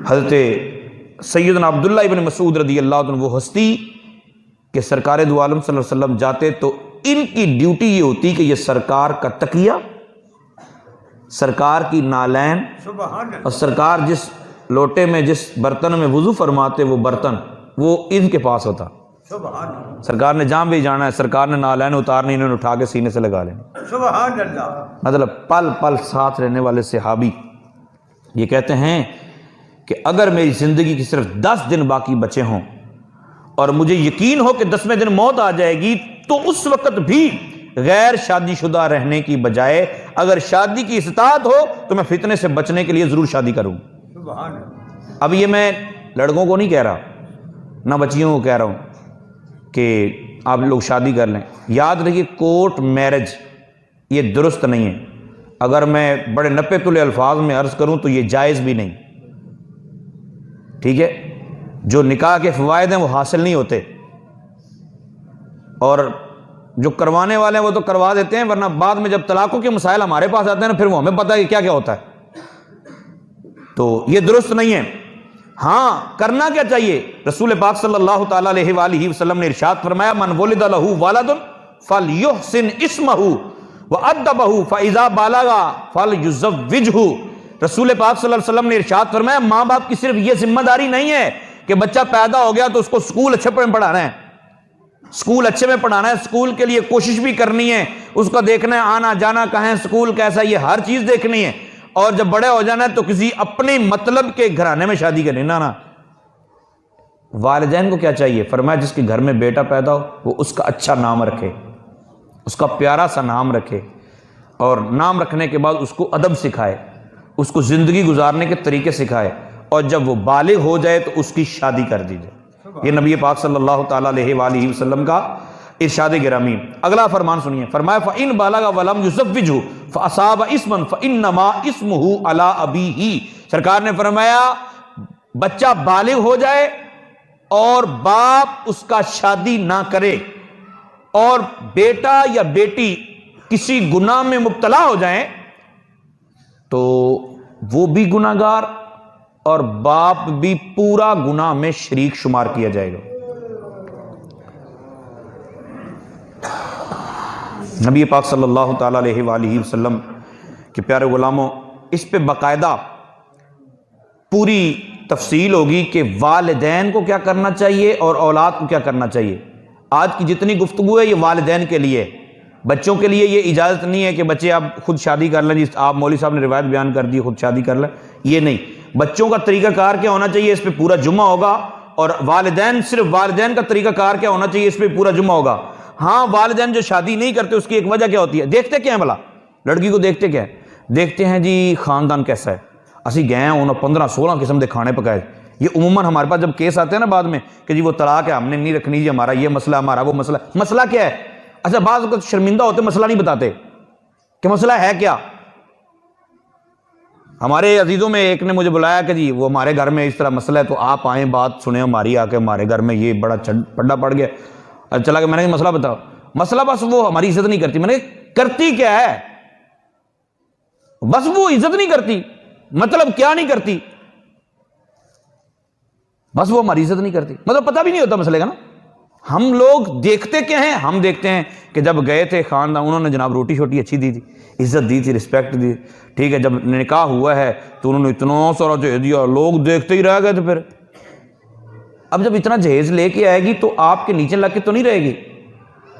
حضرت سیدنا عبداللہ ابن مسعود رضی اللہ عنہ وہ ہستی کہ سرکار دو عالم صلی اللہ علیہ وسلم جاتے تو ان کی ڈیوٹی یہ ہوتی کہ یہ سرکار کا تکیہ, سرکار کی نالین, سبحان. اور سرکار جس لوٹے میں جس برتن میں وضو فرماتے وہ برتن وہ ان کے پاس ہوتا. سبحان. سرکار نے جہاں بھی جانا ہے, سرکار نے نالین اتارنی, انہوں نے اٹھا کے سینے سے لگا لینی. سبحان اللہ. مطلب پل پل ساتھ رہنے والے صحابی یہ کہتے ہیں کہ اگر میری زندگی کی صرف 10 دن باقی بچے ہوں اور مجھے یقین ہو کہ 10ویں دن موت آ جائے گی, تو اس وقت بھی غیر شادی شدہ رہنے کی بجائے اگر شادی کی استطاعت ہو تو میں فتنے سے بچنے کے لیے ضرور شادی کروں. سبحان. اب یہ میں لڑکوں کو نہیں کہہ رہا, نہ بچیوں کو کہہ رہا ہوں کہ آپ لوگ شادی کر لیں. یاد رکھیے کورٹ میرج یہ درست نہیں ہے. اگر میں بڑے نپے تلے الفاظ میں عرض کروں تو یہ جائز بھی نہیں. ٹھیک ہے, جو نکاح کے فوائد ہیں وہ حاصل نہیں ہوتے, اور جو کروانے والے ہیں وہ تو کروا دیتے ہیں, ورنہ بعد میں جب طلاقوں کے مسائل ہمارے پاس آتے ہیں نا, پھر وہ ہمیں پتہ ہے کہ کیا کیا ہوتا ہے. تو یہ درست نہیں ہے. ہاں کرنا کیا چاہیے, رسول پاک صلی اللہ تعالیٰ علیہ وآلہ وسلم نے ارشاد فرمایا من ولد لہ ولد فلیحسن اسمہ وادبہ فاذا بلغ فلیزوجہ. رسول پاک صلی اللہ علیہ وسلم نے ارشاد فرمایا ماں باپ کی صرف یہ ذمہ داری نہیں ہے کہ بچہ پیدا ہو گیا تو اس کو سکول اچھے میں پڑھانا ہے, سکول اچھے میں پڑھانا ہے, سکول کے لیے کوشش بھی کرنی ہے, اس کو دیکھنا ہے آنا جانا کہاں, سکول کیسا, یہ ہر چیز دیکھنی ہے. اور جب بڑے ہو جانا ہے تو کسی اپنے مطلب کے گھرانے میں شادی کرنی نا. والدین کو کیا چاہیے, فرمایا جس کے گھر میں بیٹا پیدا ہو وہ اس کا اچھا نام رکھے, اس کا پیارا سا نام رکھے, اور نام رکھنے کے بعد اس کو ادب سکھائے, اس کو زندگی گزارنے کے طریقے سکھائے, اور جب وہ بالغ ہو جائے تو اس کی شادی کر دیجئے. یہ نبی پاک صلی اللہ تعالیٰ علیہ وآلہ وسلم کا ارشاد گرامی. اگلا فرمان سنیے, فرمایا فَإِن بَلَغَ وَلَمْ يُزَوِّجْهُ فَأَصَابَ اسْمًا فَإِنَّمَا اسْمُهُ عَلَىٰ أَبِيهِ. سرکار نے فرمایا بچہ بالغ ہو جائے اور باپ اس کا شادی نہ کرے, اور بیٹا یا بیٹی کسی گناہ میں مبتلا ہو جائیں تو وہ بھی گناہگار اور باپ بھی پورا گناہ میں شریک شمار کیا جائے گا. نبی پاک صلی اللہ تعالیٰ علیہ وآلہ وسلم کے پیارے غلاموں, اس پہ باقاعدہ پوری تفصیل ہوگی کہ والدین کو کیا کرنا چاہیے اور اولاد کو کیا کرنا چاہیے. آج کی جتنی گفتگو ہے یہ والدین کے لیے, بچوں کے لیے یہ اجازت نہیں ہے کہ بچے آپ خود شادی کر لیں، جس آپ مولوی صاحب نے روایت بیان کر دی خود شادی کر لیں، یہ نہیں۔ بچوں کا طریقہ کار کیا ہونا چاہیے، اس پہ پورا جمعہ ہوگا، اور والدین، صرف والدین کا طریقہ کار کیا ہونا چاہیے، اس پہ پورا جمعہ ہوگا۔ ہاں والدین جو شادی نہیں کرتے اس کی ایک وجہ کیا ہوتی ہے، دیکھتے کیا ہیں بھلا، لڑکی کو دیکھتے کیا ہے، دیکھتے ہیں جی خاندان کیسا ہے، اسی گئے ہیں انہوں 15-16 قسم کے کھانے پکائے۔ یہ عموماً ہمارے پاس جب کیس آتے ہیں نا بعد میں کہ جی وہ طلاق ہے ہم نے نہیں رکھنی، جی ہمارا یہ مسئلہ، ہمارا وہ مسئلہ، مسئلہ کیا ہے؟ اچھا بعض اوقات شرمندہ ہوتے مسئلہ نہیں بتاتے کہ مسئلہ ہے کیا۔ ہمارے عزیزوں میں ایک نے مجھے بلایا کہ جی وہ ہمارے گھر میں اس طرح مسئلہ ہے، تو آپ آئیں بات سنیں ہماری، آ کے ہمارے گھر میں یہ بڑا پڈا پڑ گیا۔ چلا کہ میں نے مسئلہ بتاؤ، مسئلہ بس وہ ہماری عزت نہیں کرتی۔ میں نے کرتی کیا ہے؟ بس وہ عزت نہیں کرتی، مطلب کیا نہیں کرتی؟ بس وہ ہماری عزت نہیں کرتی، مطلب پتہ بھی نہیں ہوتا مسئلے کا نا۔ ہم لوگ دیکھتے کیا ہیں، ہم دیکھتے ہیں کہ جب گئے تھے خاندان، انہوں نے جناب روٹی شوٹی اچھی دی تھی، عزت دی تھی، رسپیکٹ دی، ٹھیک ہے، جب نکاح ہوا ہے تو انہوں نے اتنا سارا جہیز دیا، لوگ دیکھتے ہی رہ گئے تھے۔ پھر اب جب اتنا جہیز لے کے آئے گی تو آپ کے نیچے لگ کے تو نہیں رہے گی،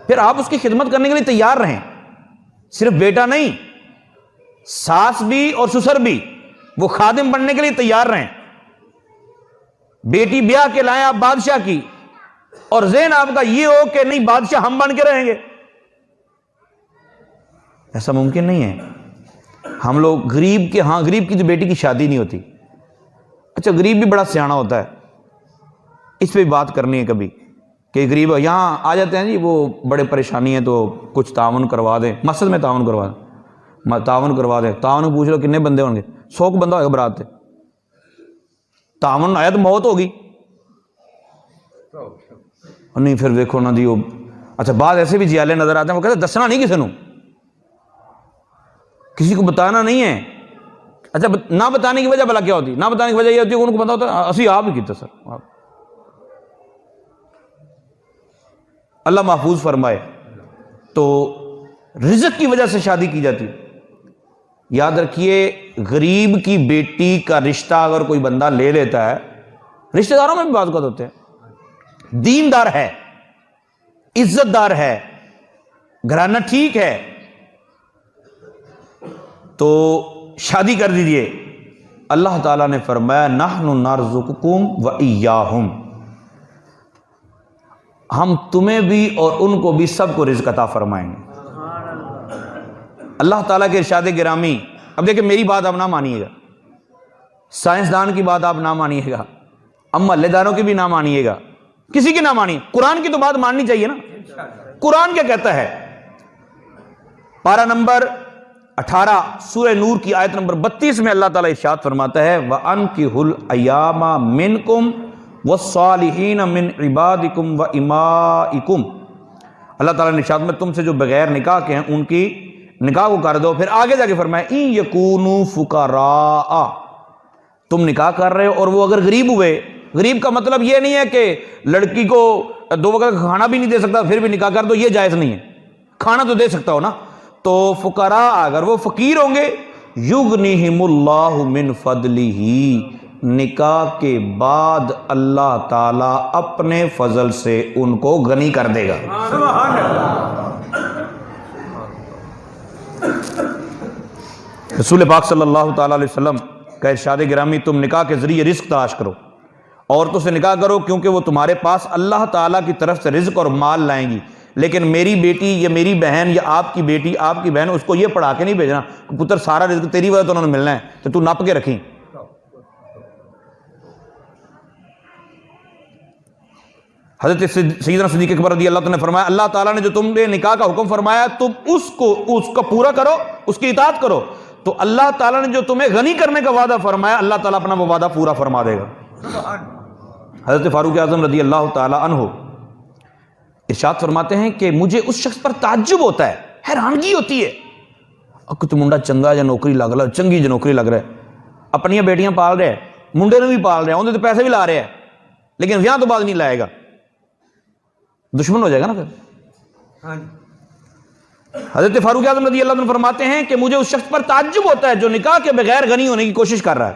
پھر آپ اس کی خدمت کرنے کے لیے تیار رہیں، صرف بیٹا نہیں، ساس بھی اور سسر بھی وہ خادم بننے کے لیے تیار رہیں۔ بیٹی بیاہ کے لائیں آپ بادشاہ کی، اور ذہن آپ کا یہ ہو کہ نہیں بادشاہ ہم بن کے رہیں گے، ایسا ممکن نہیں ہے۔ ہم لوگ غریب کے، ہاں غریب کی جو بیٹی کی شادی نہیں ہوتی، اچھا غریب بھی بڑا سیاںا ہوتا ہے، اس پہ بھی بات کرنی ہے کبھی کہ غریب یہاں آ جاتے ہیں جی وہ بڑے پریشانی ہے تو کچھ تعاون کروا دیں، مسجد میں تعاون کروا دیں، تعاون کروا دیں، تعاون پوچھ لو کتنے بندے ہوں گے، 100 بندہ ہوگا برات سے، تعاون آیا تو موت ہوگی نہیں، پھر دیکھو نا جی وہ، اچھا بعض ایسے بھی جیالے نظر آتے ہیں، وہ کہتے ہیں دسنا نہیں کسی کو بتانا نہیں ہے۔ اچھا نہ بتانے کی وجہ بھلا کیا ہوتی؟ نہ بتانے کی وجہ یہ ہوتی ہے کہ ان کو پتا ہوتا ہے اسی آپ ہی کیتے سر۔ اللہ محفوظ فرمائے۔ تو رزق کی وجہ سے شادی کی جاتی، یاد رکھیے غریب کی بیٹی کا رشتہ اگر کوئی بندہ لے لیتا ہے، رشتہ داروں میں بھی بعض اوقات ہوتے ہیں، دیندار ہے، عزت دار ہے، گھرانہ ٹھیک ہے، تو شادی کر دیجئے۔ اللہ تعالیٰ نے فرمایا نحن نرزقکم وإیاہم، ہم تمہیں بھی اور ان کو بھی سب کو رزق عطا فرمائیں گے۔ اللہ تعالیٰ کے ارشاد گرامی، اب دیکھیں میری بات آپ نہ مانیے گا، سائنسدان کی بات آپ نہ مانیے گا، محلے داروں کی بھی نہ مانیے گا، کسی کی نہ مانیے، قرآن کی تو بات ماننی چاہیے نا۔ قرآن کیا کہتا ہے؟ پارہ نمبر 18 سورہ نور کی آیت نمبر 32 میں اللہ تعالیٰ ارشاد فرماتا ہے وَأَنْكِحُوا الْأَيَامَ مِنْكُمْ وَالصَّالِحِينَ مِنْ عِبَادِكُمْ وَإِمَائِكُمْ، اللہ تعالیٰ نے ارشاد میں تم سے جو بغیر نکاح کے ہیں ان کی نکاح کو کر دو۔ پھر آگے جا کے فرمایا اِن يَكُونُوا فُقَرَاءَ، تم نکاح کر رہے ہو اور وہ اگر غریب ہوئے، غریب کا مطلب یہ نہیں ہے کہ لڑکی کو 2 وقت کا کھانا بھی نہیں دے سکتا پھر بھی نکاح کر دو، یہ جائز نہیں ہے، کھانا تو دے سکتا ہو نا۔ تو فقراء اگر وہ فقیر ہوں گے، یغنیہم اللہ من فضلہ، نکاح کے بعد اللہ تعالیٰ اپنے فضل سے ان کو غنی کر دے گا۔ سبحان اللہ۔ رسول پاک صلی اللہ تعالیٰ علیہ وسلم کا ارشاد گرامی تم نکاح کے ذریعے رزق تلاش کرو، عورتوں سے نکاح کرو کیونکہ وہ تمہارے پاس اللہ تعالیٰ کی طرف سے رزق اور مال لائیں گی، لیکن میری بیٹی یا میری بہن یا آپ کی بیٹی آپ کی بہن اس کو یہ پڑھا کے نہیں بھیجنا کہ پتر سارا رزق تیری وجہ تو انہوں نے ملنا ہے تو تو نپ کے رکھیں۔ حضرت سیدنا صدیق اکبر رضی اللہ عنہ نے فرمایا اللہ تعالیٰ نے جو تم نے نکاح کا حکم فرمایا تم اس کا پورا کرو، اس کی اطاعت کرو، تو اللہ تعالیٰ نے جو تمہیں غنی کرنے کا وعدہ فرمایا اللہ تعالیٰ اپنا وہ وعدہ پورا فرما دے گا۔ حضرت فاروق اعظم رضی اللہ تعالیٰ عنہ ارشاد فرماتے ہیں کہ مجھے اس شخص پر تعجب ہوتا ہے، حیرانگی ہوتی ہے، تو منڈا چنگا یا نوکری لگ رہا ہے، چنگی جو نوکری لگ رہا ہے، اپنی بیٹیاں پال رہے ہیں، منڈے نے بھی پال رہے ہیں، انہیں تو پیسے بھی لا رہے ہیں، لیکن بیاہ تو بعد نہیں لائے گا، دشمن ہو جائے گا نا پھر۔ حضرت فاروق اعظم رضی اللہ عنہ فرماتے ہیں کہ مجھے اس شخص پر تعجب ہوتا ہے جو نکاح کے بغیر غنی ہونے کی کوشش کر رہا ہے،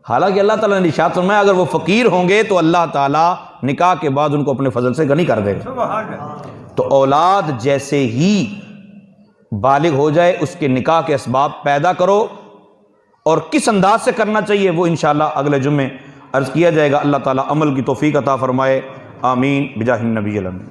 حالانکہ اللہ تعالیٰ نے ارشاد فرمایا اگر وہ فقیر ہوں گے تو اللہ تعالیٰ نکاح کے بعد ان کو اپنے فضل سے غنی کر دے گا۔ تو اولاد جیسے ہی بالغ ہو جائے اس کے نکاح کے اسباب پیدا کرو، اور کس انداز سے کرنا چاہیے وہ انشاءاللہ اگلے جمعے عرض کیا جائے گا۔ اللہ تعالیٰ عمل کی توفیق عطا فرمائے، آمین بجاہ النبی الامین۔